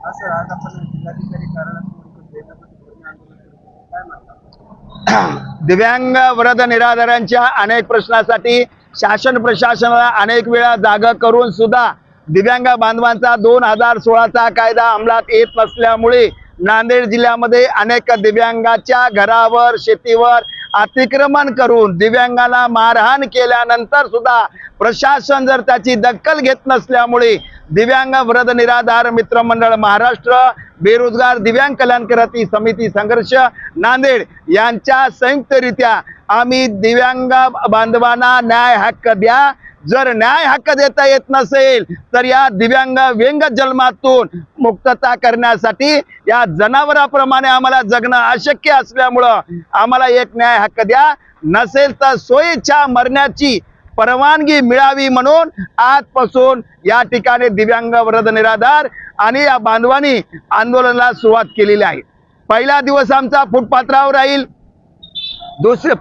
असं आज आपण जिल्हाधिकारी कार्यालयात आंदोलन करतो, काय म्हणतात? दिव्यांग वृद्ध निराधारांच्या अनेक प्रश्नासाठी शासन प्रशासनाला अनेक वेळा जागा करून सुद्धा दिव्यांग बांधवांचा 2016चा कायदा अंमलात येत नसल्यामुळे नांदेड जिल्ह्यामध्ये अनेक दिव्यांगाच्या घरावर शेतीवर अतिक्रमण करून दिव्यांगाला मारहाण केल्यानंतर सुद्धा प्रशासन जर त्याची दखल घेत नसल्यामुळे दिव्यांग वृद्ध निराधार मित्र मंडळ महाराष्ट्र बेरोजगार दिव्यांग कल्याण क्रांती समिती संघर्ष नांदेड यांच्या संयुक्तरित्या आम्ही दिव्यांग बांधवांना न्याय हक्क द्या, जर न्याय हक्क देता येत नसेल तर या दिव्यांग व्यंग जन्मातून मुक्तता करण्यासाठी या जनावराप्रमाणे आम्हाला जगणं अशक्य असल्यामुळं आम्हाला एक न्याय हक्क द्या, नसेल तर सोयीच्या मरण्याची परवानगी मिळावी म्हणून आजपासून या ठिकाणी दिव्यांग वृद्ध निराधार आणि या बांधवांनी आंदोलनाला सुरुवात केलेली आहे। पहिला दिवस आमचा फुटपाथावर राहील।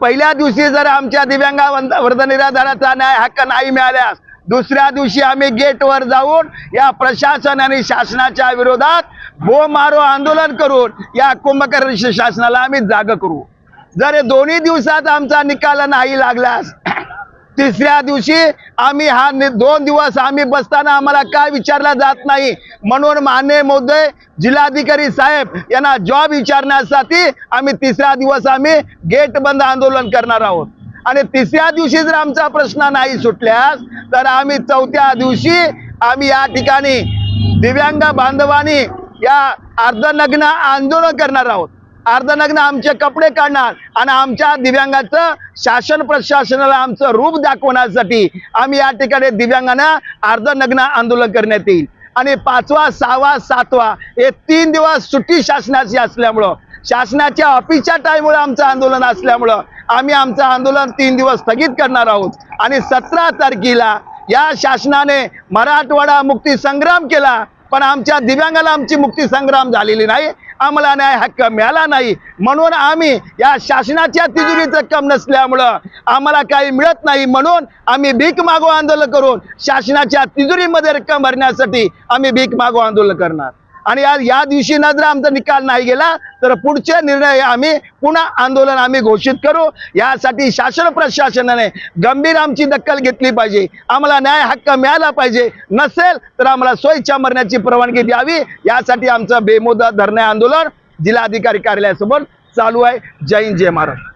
पहिल्या दिवशी जर आमच्या दिव्यांग वृद्ध निराधाराचा न्याय हक्क नाही मिळाल्यास दुसऱ्या दिवशी आम्ही गेटवर जाऊन या प्रशासन आणि शासनाच्या विरोधात बोंबमारो आंदोलन करून या कुंभकर्ण शासनाला आम्ही जाग करू। जर दोन्ही दिवसात आमचा निकाल नाही लागल्यास तिसऱ्या दिवशी आम्ही 2 दिवस आम्ही बसताना आम्हाला काय विचारला जात नाही म्हणून माननीय महोदय जिल्हाधिकारी साहेब यांना जॉब विचारण्यासाठी आम्ही तिसरा दिवस आम्ही गेट बंद आंदोलन करणार आहोत। आणि तिसऱ्या दिवशी जर आमचा प्रश्न नाही सुटल्यास तर आम्ही चौथ्या दिवशी आम्ही या ठिकाणी दिव्यांग बांधवांनी या अर्धनग्न आंदोलन करणार आहोत। अर्धनग्न आमचे कपडे काढणार आणि आमच्या दिव्यांगाचं शासन प्रशासनाला आमचं रूप दाखवण्यासाठी आम्ही या ठिकाणी दिव्यांगांना अर्धनग्न आंदोलन करण्यात येईल। आणि 5वा 6वा 7वा हे 3 दिवस सुट्टी शासनाची असल्यामुळं शासनाच्या ऑफिसच्या टाईममुळे आमचं आंदोलन असल्यामुळं आम्ही आमचं आंदोलन 3 दिवस स्थगित करणार आहोत। आणि 17 तारखेला या शासनाने मराठवाडा मुक्ती संग्राम केला पण आमच्या दिव्यांगाला आमची मुक्ती संग्राम झालेली नाही, आम्हाला न्याय हक्क मिळाला नाही म्हणून आम्ही या शासनाच्या तिजोरीत रक्कम नसल्यामुळं आम्हाला काही मिळत नाही म्हणून आम्ही भीक मागो आंदोलन करून शासनाच्या तिजोरीमध्ये रक्कम भरण्यासाठी आम्ही भीक मागो आंदोलन करणार। आणि या दिवशी जर आमचा निकाल नाही गेला तर पुढचे निर्णय आम्ही पुन्हा आंदोलन आम्ही घोषित करू। यासाठी शासन प्रशासनाने गंभीर आमची दखल घेतली पाहिजे, आम्हाला न्याय हक्क मिळाला पाहिजे, नसेल तर आम्हाला सोयीच्या मरण्याची परवानगी द्यावी। यासाठी आमचं बेमुदत धरणे आंदोलन जिल्हाधिकारी कार्यालयासमोर चालू आहे। जय हिंद, जय महाराष्ट्र।